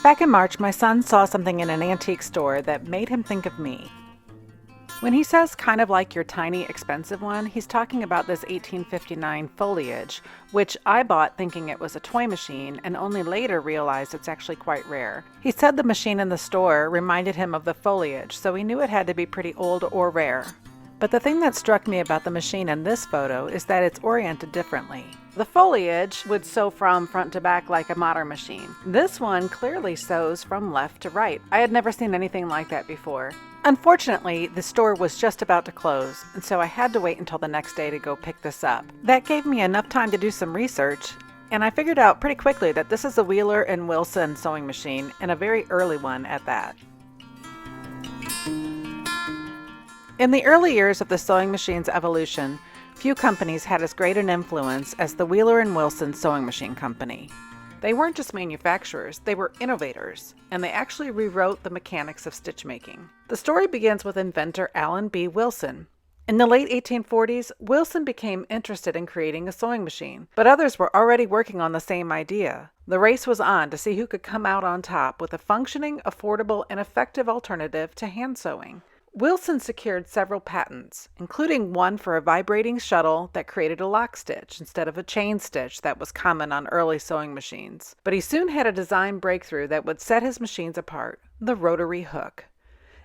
Back in March, my son saw something in an antique store that made him think of me. When he says kind of like your tiny expensive one, he's talking about this 1859 foliage, which I bought thinking it was a toy machine and only later realized it's actually quite rare. He said the machine in the store reminded him of the foliage, so he knew it had to be pretty old or rare. But the thing that struck me about the machine in this photo is that it's oriented differently. The foliage would sew from front to back like a modern machine. This one clearly sews from left to right. I had never seen anything like that before. Unfortunately, the store was just about to close, and so I had to wait until the next day to go pick this up. That gave me enough time to do some research, and I figured out pretty quickly that this is a Wheeler and Wilson sewing machine, and a very early one at that. In the early years of the sewing machine's evolution, few companies had as great an influence as the Wheeler and Wilson Sewing Machine Company. They weren't just manufacturers, they were innovators, and they actually rewrote the mechanics of stitch making. The story begins with inventor Allen B. Wilson. In the late 1840s, Wilson became interested in creating a sewing machine, but others were already working on the same idea. The race was on to see who could come out on top with a functioning, affordable, and effective alternative to hand sewing. Wilson secured several patents, including one for a vibrating shuttle that created a lock stitch instead of a chain stitch that was common on early sewing machines. But he soon had a design breakthrough that would set his machines apart: the rotary hook.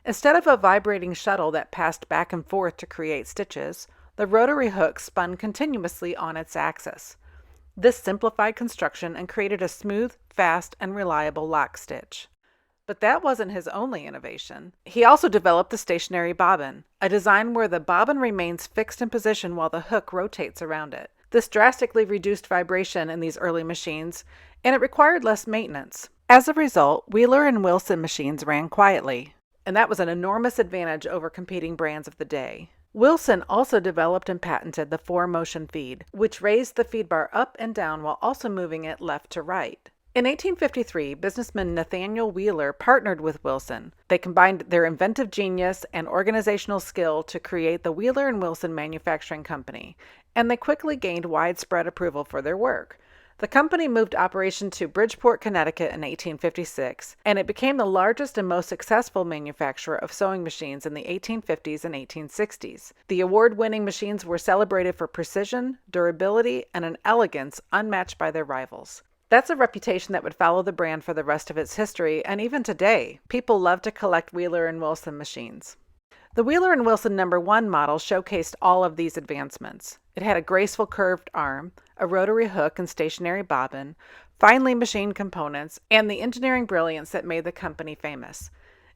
Instead of a vibrating shuttle that passed back and forth to create stitches, the rotary hook spun continuously on its axis. This simplified construction and created a smooth, fast, and reliable lock stitch. But that wasn't his only innovation. He also developed the stationary bobbin, a design where the bobbin remains fixed in position while the hook rotates around it. This drastically reduced vibration in these early machines, and it required less maintenance. As a result, Wheeler and Wilson machines ran quietly, and that was an enormous advantage over competing brands of the day. Wilson also developed and patented the four-motion feed, which raised the feed bar up and down while also moving it left to right. In 1853, businessman Nathaniel Wheeler partnered with Wilson. They combined their inventive genius and organizational skill to create the Wheeler and Wilson Manufacturing Company, and they quickly gained widespread approval for their work. The company moved operation to Bridgeport, Connecticut in 1856, and it became the largest and most successful manufacturer of sewing machines in the 1850s and 1860s. The award-winning machines were celebrated for precision, durability, and an elegance unmatched by their rivals. That's a reputation that would follow the brand for the rest of its history, and even today, people love to collect Wheeler and Wilson machines. The Wheeler and Wilson No. 1 model showcased all of these advancements. It had a graceful curved arm, a rotary hook and stationary bobbin, finely machined components, and the engineering brilliance that made the company famous.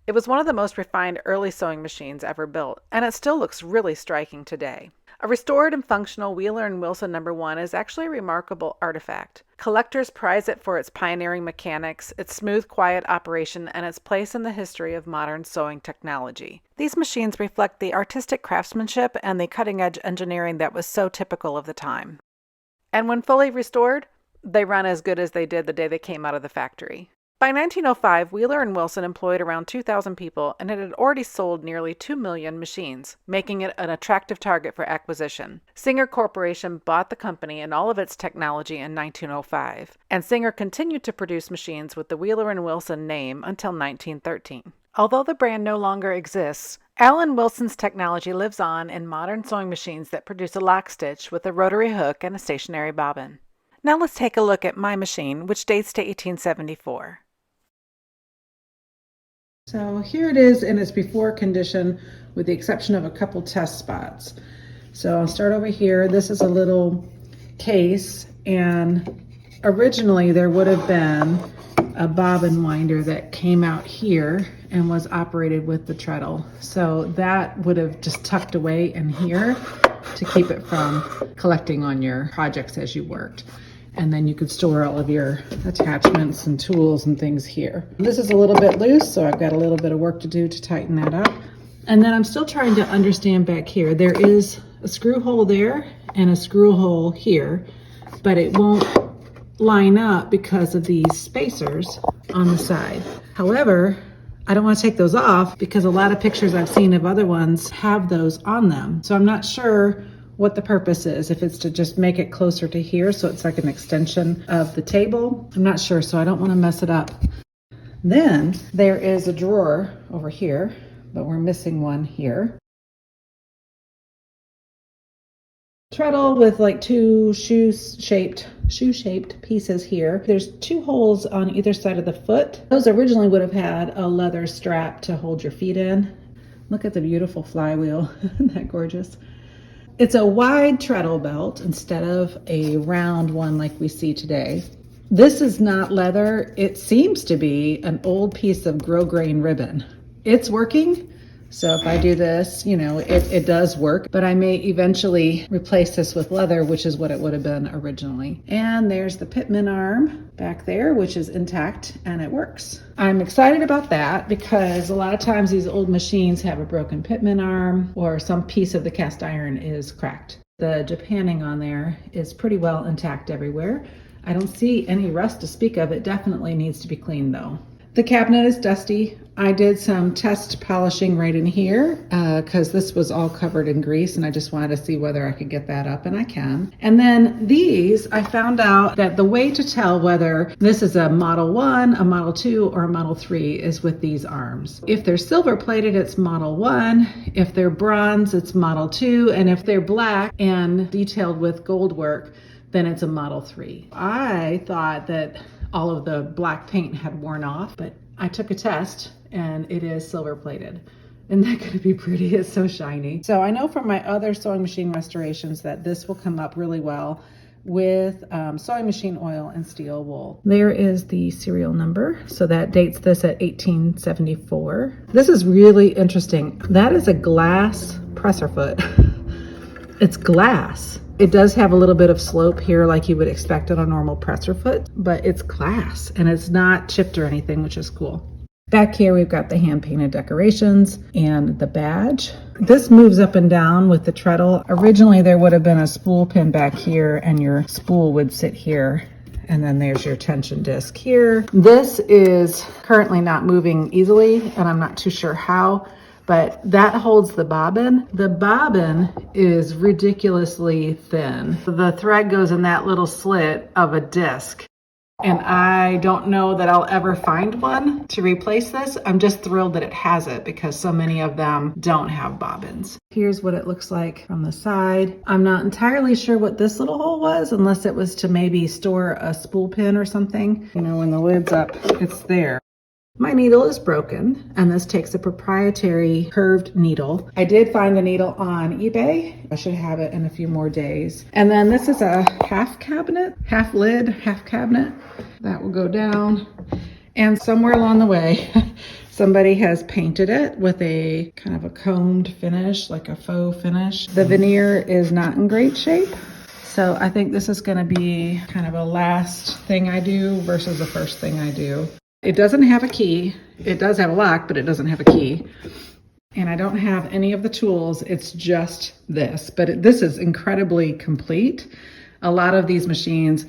It was one of the most refined early sewing machines ever built, and it still looks really striking today. A restored and functional Wheeler and Wilson No. 1 is actually a remarkable artifact. Collectors prize it for its pioneering mechanics, its smooth, quiet operation, and its place in the history of modern sewing technology. These machines reflect the artistic craftsmanship and the cutting-edge engineering that was so typical of the time. And when fully restored, they run as good as they did the day they came out of the factory. By 1905, Wheeler and Wilson employed around 2,000 people, and it had already sold nearly 2 million machines, making it an attractive target for acquisition. Singer Corporation bought the company and all of its technology in 1905, and Singer continued to produce machines with the Wheeler and Wilson name until 1913. Although the brand no longer exists, Allen Wilson's technology lives on in modern sewing machines that produce a lock stitch with a rotary hook and a stationary bobbin. Now let's take a look at my machine, which dates to 1874. So here it is in its before condition, with the exception of a couple test spots. So I'll start over here. This is a little case, and originally there would have been a bobbin winder that came out here and was operated with the treadle. So that would have just tucked away in here to keep it from collecting on your projects as you worked. And then you could store all of your attachments and tools and things here. This is a little bit loose, so I've got a little bit of work to do to tighten that up. And then I'm still trying to understand back here. There is a screw hole there and a screw hole here, but it won't line up because of these spacers on the side. However, I don't want to take those off because a lot of pictures I've seen of other ones have those on them. So I'm not sure what the purpose is, if it's to just make it closer to here so it's like an extension of the table. I'm not sure, so I don't want to mess it up. Then there is a drawer over here, but we're missing one here. Treadle with like two shoe-shaped pieces here. There's two holes on either side of the foot. Those originally would have had a leather strap to hold your feet in. Look at the beautiful flywheel. Isn't that gorgeous? It's a wide treadle belt instead of a round one like we see today. This is not leather. It seems to be an old piece of grosgrain ribbon. It's working. So if I do this, you know, it does work, but I may eventually replace this with leather, which is what it would have been originally. And there's the pitman arm back there, which is intact and it works. I'm excited about that because a lot of times these old machines have a broken pitman arm or some piece of the cast iron is cracked. The japanning on there is pretty well intact everywhere. I don't see any rust to speak of. It definitely needs to be cleaned though. The cabinet is dusty. I did some test polishing right in here because this was all covered in grease and I just wanted to see whether I could get that up, and I can. And then these, I found out that the way to tell whether this is a Model 1, a Model 2, or a Model 3 is with these arms. If they're silver plated, it's Model 1. If they're bronze, it's Model 2. And if they're black and detailed with gold work, then it's a Model 3. I thought that all of the black paint had worn off, but I took a test and it is silver plated. Isn't that going to be pretty? It's so shiny. So I know from my other sewing machine restorations that this will come up really well with sewing machine oil and steel wool. There is the serial number. So that dates this at 1874. This is really interesting. That is a glass presser foot. It's glass. It does have a little bit of slope here like you would expect on a normal presser foot, but it's glass and it's not chipped or anything, which is cool. Back here, we've got the hand-painted decorations and the badge. This moves up and down with the treadle. Originally, there would have been a spool pin back here and your spool would sit here. And then there's your tension disc here. This is currently not moving easily and I'm not too sure how, but that holds the bobbin. The bobbin is ridiculously thin. The thread goes in that little slit of a disc. And I don't know that I'll ever find one to replace this. I'm just thrilled that it has it because so many of them don't have bobbins. Here's what it looks like from the side. I'm not entirely sure what this little hole was, unless it was to maybe store a spool pin or something. You know, when the lid's up, it's there. My needle is broken, and this takes a proprietary curved needle. I did find the needle on eBay. I should have it in a few more days. And then this is a half cabinet, half lid, half cabinet. That will go down. And somewhere along the way, somebody has painted it with a kind of a combed finish, like a faux finish. The veneer is not in great shape. So I think this is gonna be kind of a last thing I do versus the first thing I do. It doesn't have a key. It does have a lock, but it doesn't have a key. And I don't have any of the tools. It's just this, but this is incredibly complete. A lot of these machines,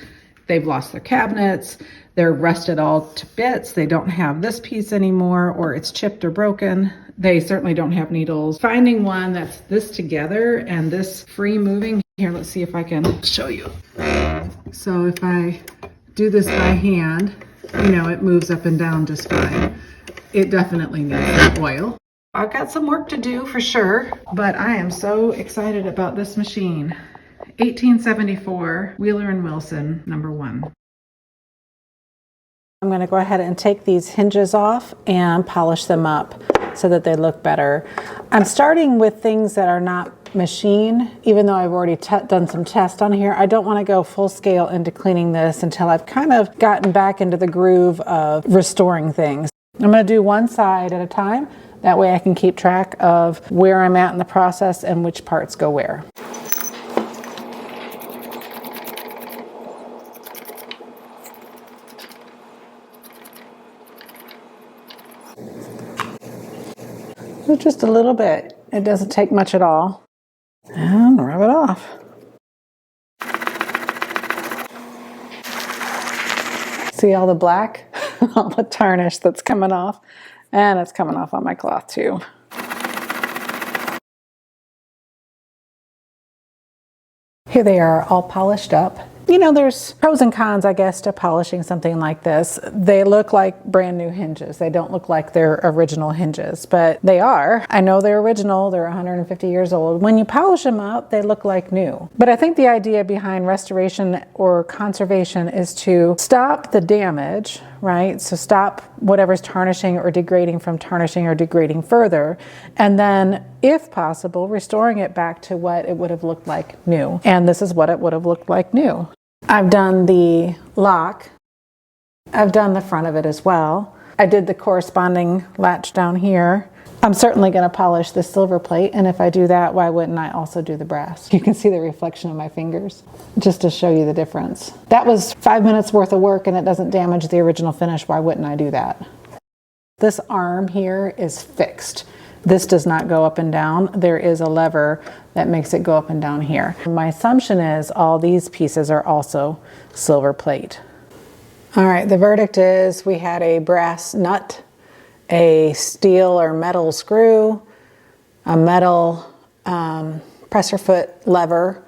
they've lost their cabinets. They're rusted all to bits. They don't have this piece anymore, or it's chipped or broken. They certainly don't have needles. Finding one that's this together and this free moving. Here, let's see if I can show you. So if I do this by hand, you know, it moves up and down just fine. It definitely needs some oil. I've got some work to do for sure, but I am so excited about this machine. 1874 Wheeler & Wilson, number 1. I'm going to go ahead and take these hinges off and polish them up so that they look better. I'm starting with things that are not machine, even though I've already done some tests on here. I don't want to go full scale into cleaning this until I've kind of gotten back into the groove of restoring things. I'm going to do one side at a time. That way I can keep track of where I'm at in the process and which parts go where. Just a little bit. It doesn't take much at all. And rub it off. See all the black? All the tarnish that's coming off. And it's coming off on my cloth too. Here they are, all polished up. you know, there's pros and cons, I guess, to polishing something like this. They look like brand new hinges. They don't look like their original hinges, but they are. I know they're original. They're 150 years old. When you polish them up, they look like new. But I think the idea behind restoration or conservation is to stop the damage, right? So stop whatever's tarnishing or degrading from tarnishing or degrading further. And then, if possible, restoring it back to what it would have looked like new. And this is what it would have looked like new. I've done the lock. I've done the front of it as well. I did the corresponding latch down here. I'm certainly going to polish the silver plate, and if I do that, why wouldn't I also do the brass? You can see the reflection of my fingers, just to show you the difference. That was 5 minutes worth of work, and it doesn't damage the original finish. Why wouldn't I do that? This arm here is fixed. This does not go up and down. There is a lever that makes it go up and down here. My assumption is all these pieces are also silver plate. All right, the verdict is we had a brass nut, a steel or metal screw, a metal presser foot lever,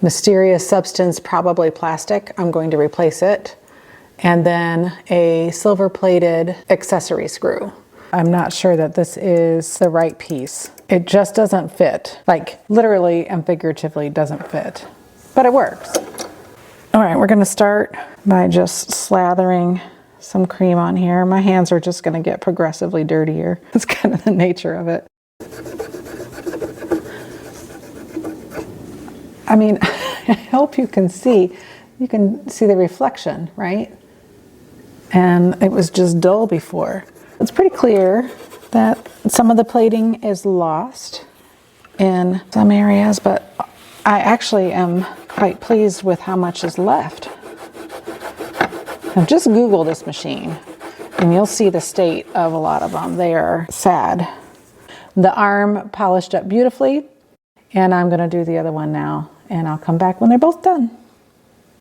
mysterious substance, probably plastic. I'm going to replace it. And then a silver plated accessory screw. I'm not sure that this is the right piece. It just doesn't fit. Like literally and figuratively doesn't fit, but it works. All right, we're gonna start by just slathering some cream on here. My hands are just gonna get progressively dirtier. That's kind of the nature of it. I mean, I hope you can see the reflection, right? And it was just dull before. It's pretty clear that some of the plating is lost in some areas, but I actually am quite pleased with how much is left. Now just Google this machine and you'll see the state of a lot of them. They are sad. The arm polished up beautifully, and I'm going to do the other one now, and I'll come back when they're both done.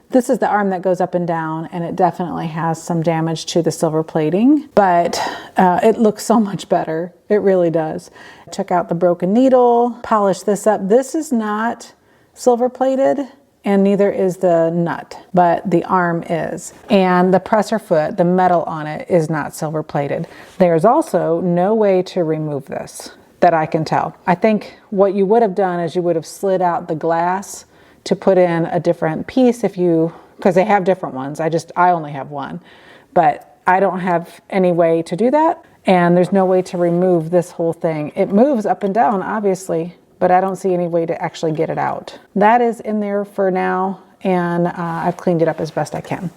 This is the arm that goes up and down, and it definitely has some damage to the silver plating, but it looks so much better. It really does. I took out the broken needle, polished this up. This is not silver plated, and neither is the nut, but the arm is. And the presser foot, the metal on it, is not silver plated. There's also no way to remove this that I can tell. I think what you would have done is you would have slid out the glass to put in a different piece because they have different ones. I only have one, but I don't have any way to do that. And there's no way to remove this whole thing. It moves up and down, obviously, but I don't see any way to actually get it out. That is in there for now, and I've cleaned it up as best I can.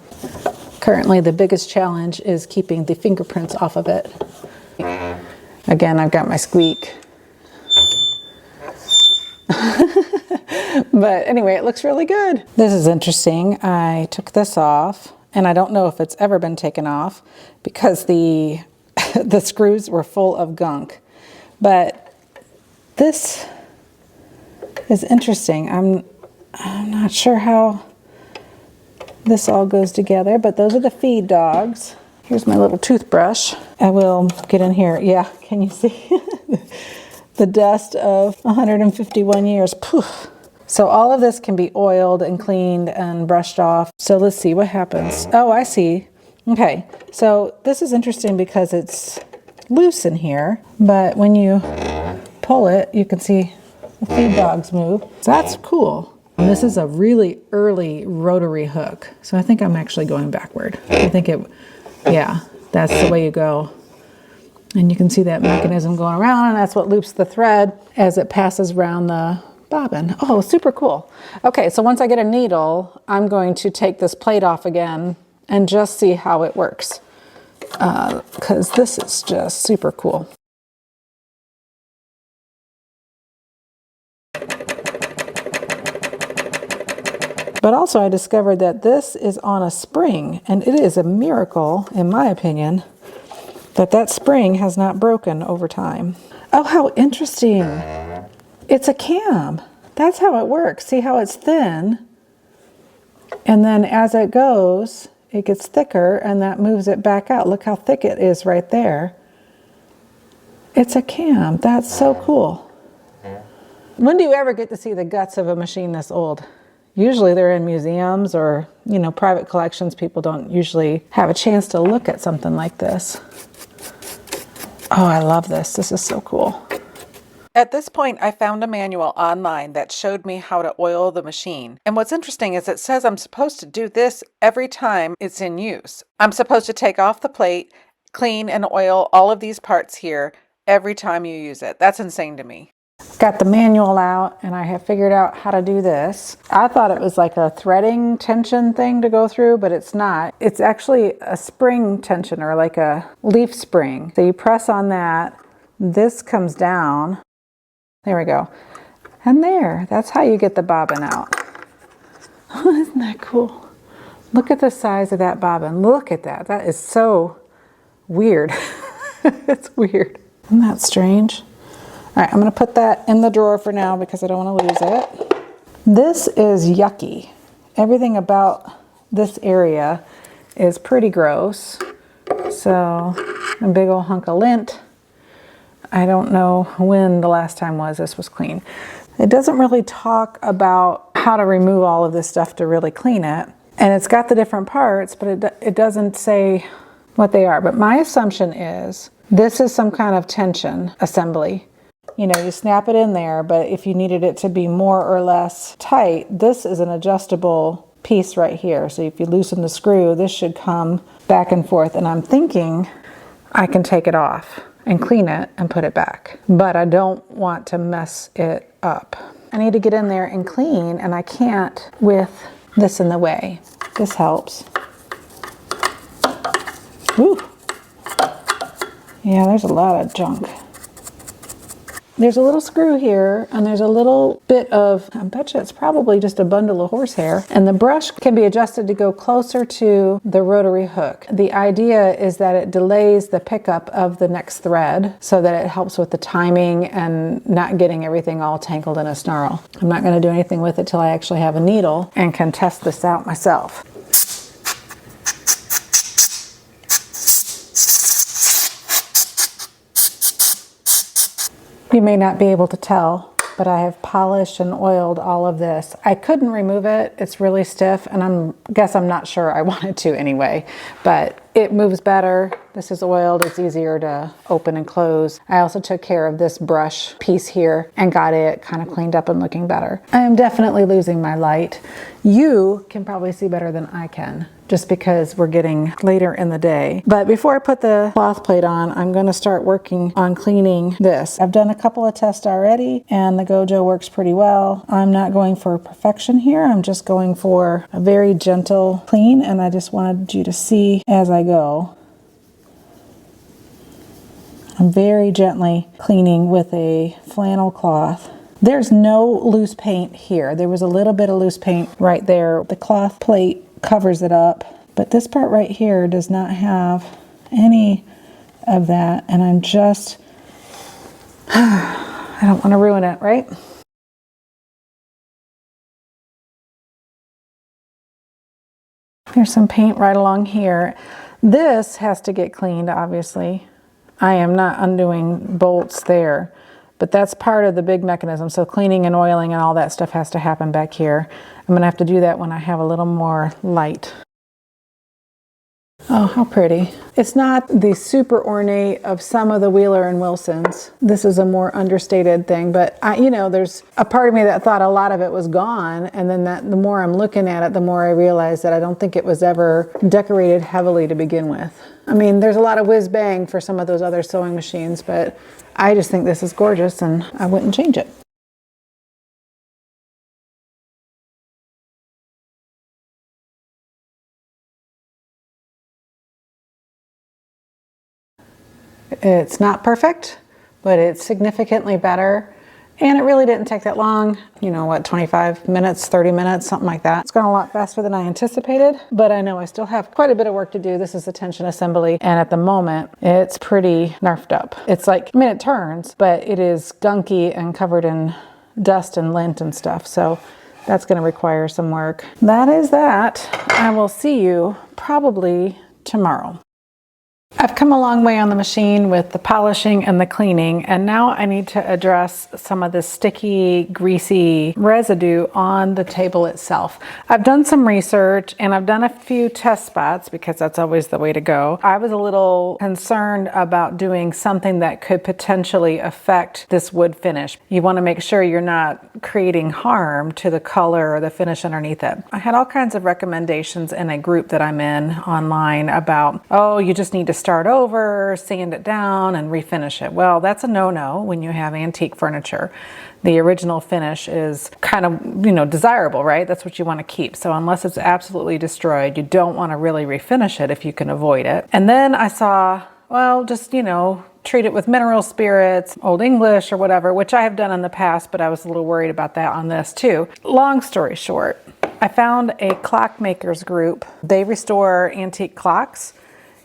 Currently, the biggest challenge is keeping the fingerprints off of it. Again, I've got my squeak. But anyway, it looks really good. This is interesting. I took this off, and I don't know if it's ever been taken off because the screws were full of gunk. But this is interesting. I'm not sure how this all goes together, but those are the feed dogs. Here's my little toothbrush. I will get in here. Yeah, can you see? The dust of 151 years. Poof. So all of this can be oiled and cleaned and brushed off. So let's see what happens. Oh, I see. Okay, so this is interesting because it's loose in here, but when you pull it, you can see the feed dogs move. So that's cool. And this is a really early rotary hook. So I think I'm actually going backward. Yeah, that's the way you go. And you can see that mechanism going around, and that's what loops the thread as it passes around the bobbin. Oh, super cool. Okay, so once I get a needle, I'm going to take this plate off again and just see how it works, because this is just super cool. But also I discovered that this is on a spring, and it is a miracle, in my opinion, that spring has not broken over time. Oh, how interesting. It's a cam. That's how it works. See how it's thin? And then as it goes, it gets thicker, and that moves it back out. Look how thick it is right there. It's a cam. That's so cool. When do you ever get to see the guts of a machine this old? Usually they're in museums or, private collections. People don't usually have a chance to look at something like this. Oh, I love this. This is so cool. At this point, I found a manual online that showed me how to oil the machine. And what's interesting is it says I'm supposed to do this every time it's in use. I'm supposed to take off the plate, clean and oil all of these parts here every time you use it. That's insane to me. Got the manual out and I have figured out how to do this. I thought it was like a threading tension thing to go through, but it's not. It's actually a spring tensioner, like a leaf spring. So you press on that, this comes down. There we go. And that's how you get the bobbin out. Isn't that cool? Look at the size of that bobbin. Look at that. That is so weird. It's weird. Isn't that strange? All right, I'm going to put that in the drawer for now because I don't want to lose it. This is yucky. Everything about this area is pretty gross. So, a big old hunk of lint. I don't know when the last time this was clean. It doesn't really talk about how to remove all of this stuff to really clean it. And it's got the different parts, but it doesn't say what they are. But my assumption is this is some kind of tension assembly. You snap it in there, but if you needed it to be more or less tight, this is an adjustable piece right here. So if you loosen the screw, this should come back and forth. And I'm thinking I can take it off and clean it and put it back. But I don't want to mess it up. I need to get in there and clean, and I can't with this in the way. This helps. Woo. Yeah, there's a lot of junk. There's a little screw here, and there's a little bit of, I bet you it's probably just a bundle of horsehair. And the brush can be adjusted to go closer to the rotary hook. The idea is that it delays the pickup of the next thread so that it helps with the timing and not getting everything all tangled in a snarl. I'm not going to do anything with it till I actually have a needle and can test this out myself. You may not be able to tell, but I have polished and oiled all of this. I couldn't remove it. It's really stiff, and I'm not sure I wanted to anyway, but it moves better. This is oiled. It's easier to open and close. I also took care of this brush piece here and got it kind of cleaned up and looking better. I am definitely losing my light. You can probably see better than I can, just because we're getting later in the day. But before I put the cloth plate on, I'm going to start working on cleaning this. I've done a couple of tests already, and the Gojo works pretty well. I'm not going for perfection here. I'm just going for a very gentle clean, and I just wanted you to see as I go. I'm very gently cleaning with a flannel cloth. There's no loose paint here. There was a little bit of loose paint right there. The cloth plate covers it up, but this part right here does not have any of that, and I'm just I don't want to ruin it, right? There's some paint right along here. This has to get cleaned, obviously. I am not undoing bolts there, but that's part of the big mechanism. So cleaning and oiling and all that stuff has to happen back here. I'm gonna have to do that when I have a little more light. Oh, how pretty. It's not the super ornate of some of the Wheeler and Wilsons. This is a more understated thing, but there's a part of me that thought a lot of it was gone, and then the more I'm looking at it, the more I realize that I don't think it was ever decorated heavily to begin with. I mean, there's a lot of whiz-bang for some of those other sewing machines, but I just think this is gorgeous, and I wouldn't change it. It's not perfect, but it's significantly better. And it really didn't take that long. 25 minutes, 30 minutes, something like that. It's gone a lot faster than I anticipated, but I know I still have quite a bit of work to do. This is the tension assembly, and at the moment, it's pretty nerfed up. It's like, it turns, but it is gunky and covered in dust and lint and stuff, so that's gonna require some work. That is that. I will see you probably tomorrow. I've come a long way on the machine with the polishing and the cleaning, and now I need to address some of this sticky, greasy residue on the table itself. I've done some research and I've done a few test spots because that's always the way to go. I was a little concerned about doing something that could potentially affect this wood finish. You want to make sure you're not creating harm to the color or the finish underneath it. I had all kinds of recommendations in a group that I'm in online about, oh, you just need to start over, sand it down, and refinish it. Well, that's a no-no when you have antique furniture. The original finish is kind of, desirable, right? That's what you want to keep. So unless it's absolutely destroyed, you don't want to really refinish it if you can avoid it. And then I saw, well, just, treat it with mineral spirits, Old English or whatever, which I have done in the past, but I was a little worried about that on this too. Long story short, I found a clockmakers group. They restore antique clocks.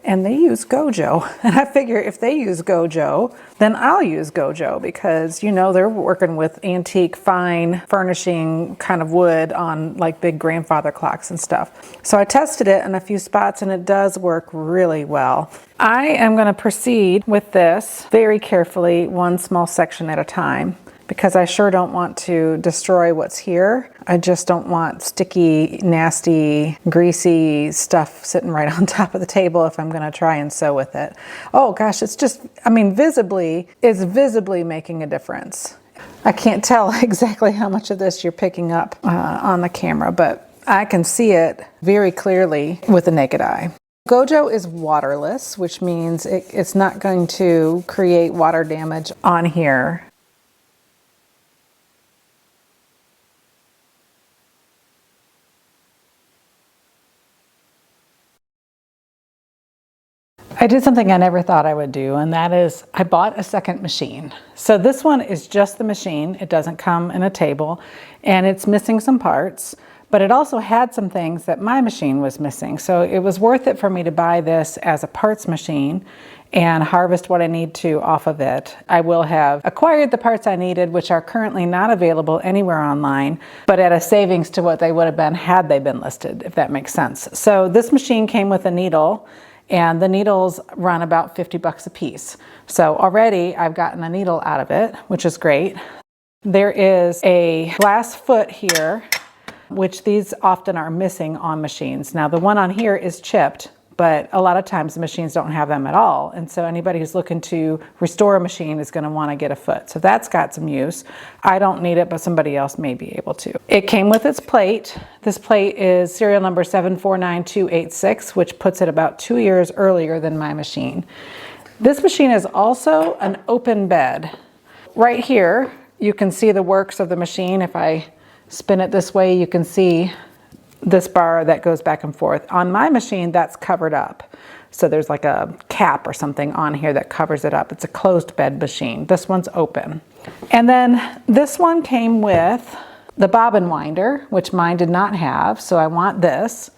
And they use Gojo. And I figure if they use Gojo, then I'll use Gojo because, they're working with antique, fine furnishing kind of wood on like big grandfather clocks and stuff. So I tested it in a few spots and it does work really well. I am going to proceed with this very carefully, one small section at a time, because I sure don't want to destroy what's here. I just don't want sticky, nasty, greasy stuff sitting right on top of the table if I'm gonna try and sew with it. Oh gosh, it's just, visibly, it's visibly making a difference. I can't tell exactly how much of this you're picking up on the camera, but I can see it very clearly with the naked eye. Gojo is waterless, which means it's not going to create water damage on here. I did something I never thought I would do, and that is I bought a second machine. So this one is just the machine. It doesn't come in a table, and it's missing some parts, but it also had some things that my machine was missing. So it was worth it for me to buy this as a parts machine and harvest what I need to off of it. I will have acquired the parts I needed, which are currently not available anywhere online, but at a savings to what they would have been had they been listed, if that makes sense. So this machine came with a needle, and the needles run about 50 bucks a piece. So already I've gotten a needle out of it, which is great. There is a glass foot here, which these often are missing on machines. Now the one on here is chipped, but a lot of times the machines don't have them at all. And so anybody who's looking to restore a machine is going to want to get a foot. So that's got some use. I don't need it, but somebody else may be able to. It came with its plate. This plate is serial number 749286, which puts it about 2 years earlier than my machine. This machine is also an open bed. Right here, you can see the works of the machine. If I spin it this way, you can see this bar that goes back and forth. On my machine, that's covered up. So there's like a cap or something on here that covers it up. It's a closed bed machine. This one's open. And then this one came with the bobbin winder, which mine did not have, so I want this.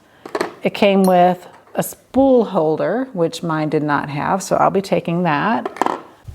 It came with a spool holder, which mine did not have, so I'll be taking that.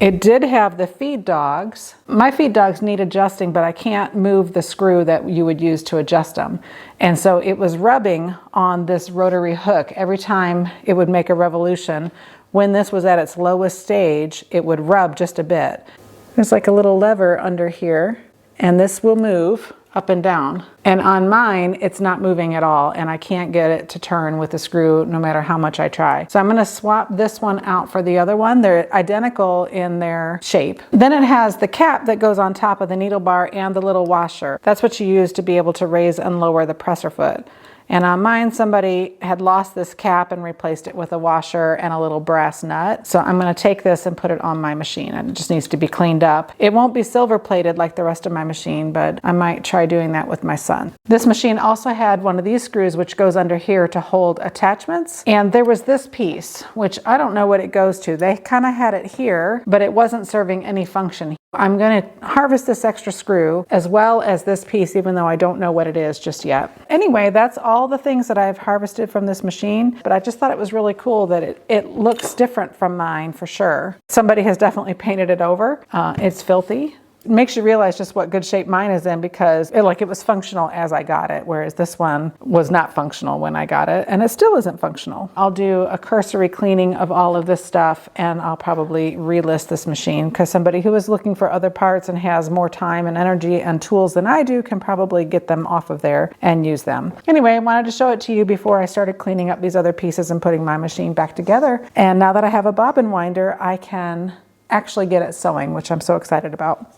It did have the feed dogs. My feed dogs need adjusting, but I can't move the screw that you would use to adjust them. And so it was rubbing on this rotary hook every time it would make a revolution. When this was at its lowest stage, it would rub just a bit. There's like a little lever under here, and this will move up and down. And on mine, it's not moving at all, and I can't get it to turn with the screw no matter how much I try. So I'm gonna swap this one out for the other one. They're identical in their shape. Then it has the cap that goes on top of the needle bar and the little washer. That's what you use to be able to raise and lower the presser foot. And on mine, somebody had lost this cap and replaced it with a washer and a little brass nut. So I'm going to take this and put it on my machine, and it just needs to be cleaned up. It won't be silver plated like the rest of my machine, but I might try doing that with my son. This machine also had one of these screws which goes under here to hold attachments. And there was this piece, which I don't know what it goes to. They kind of had it here, but it wasn't serving any function. I'm going to harvest this extra screw as well as this piece, even though I don't know what it is just yet. Anyway, that's all the things that I've harvested from this machine, but I just thought it was really cool that it looks different from mine for sure. Somebody has definitely painted it over. It's filthy. It makes you realize just what good shape mine is in, because it was functional as I got it, whereas this one was not functional when I got it, and it still isn't functional. I'll do a cursory cleaning of all of this stuff, and I'll probably relist this machine, because somebody who is looking for other parts and has more time and energy and tools than I do can probably get them off of there and use them. Anyway, I wanted to show it to you before I started cleaning up these other pieces and putting my machine back together. And now that I have a bobbin winder, I can actually get it sewing, which I'm so excited about.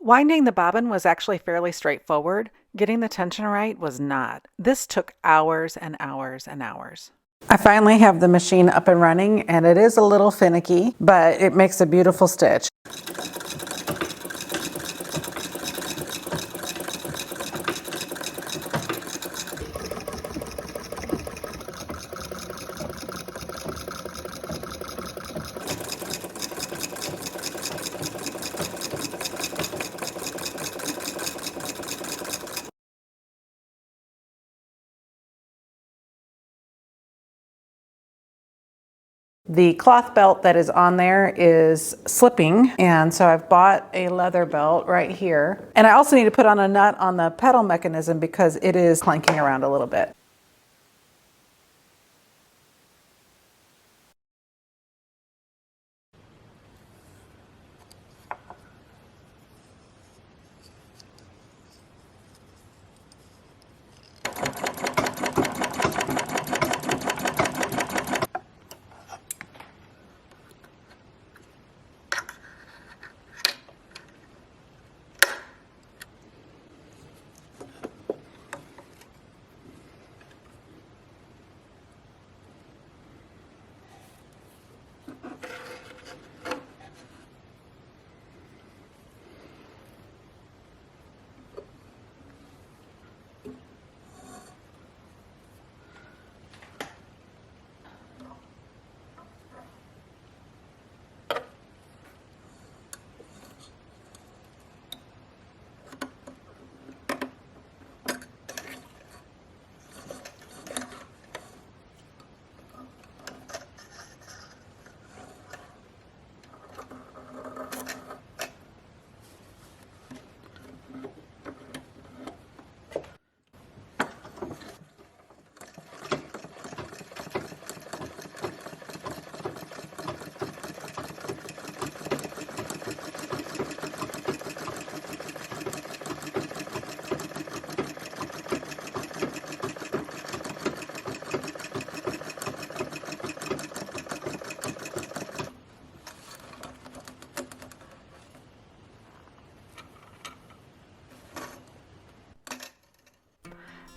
Winding the bobbin was actually fairly straightforward. Getting the tension right was not. This took hours and hours and hours. I finally have the machine up and running, and it is a little finicky, but it makes a beautiful stitch. The cloth belt that is on there is slipping, and so I've bought a leather belt right here. And I also need to put on a nut on the pedal mechanism because it is clanking around a little bit.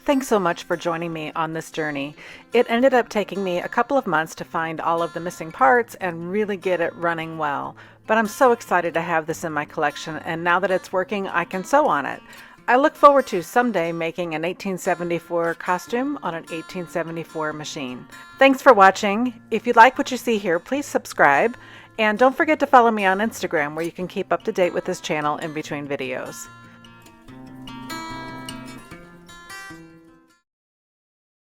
Thanks so much for joining me on this journey. It ended up taking me a couple of months to find all of the missing parts and really get it running well. But I'm so excited to have this in my collection, and now that it's working, I can sew on it. I look forward to someday making an 1874 costume on an 1874 machine. Thanks for watching. If you like what you see here, please subscribe. And don't forget to follow me on Instagram, where you can keep up to date with this channel in between videos.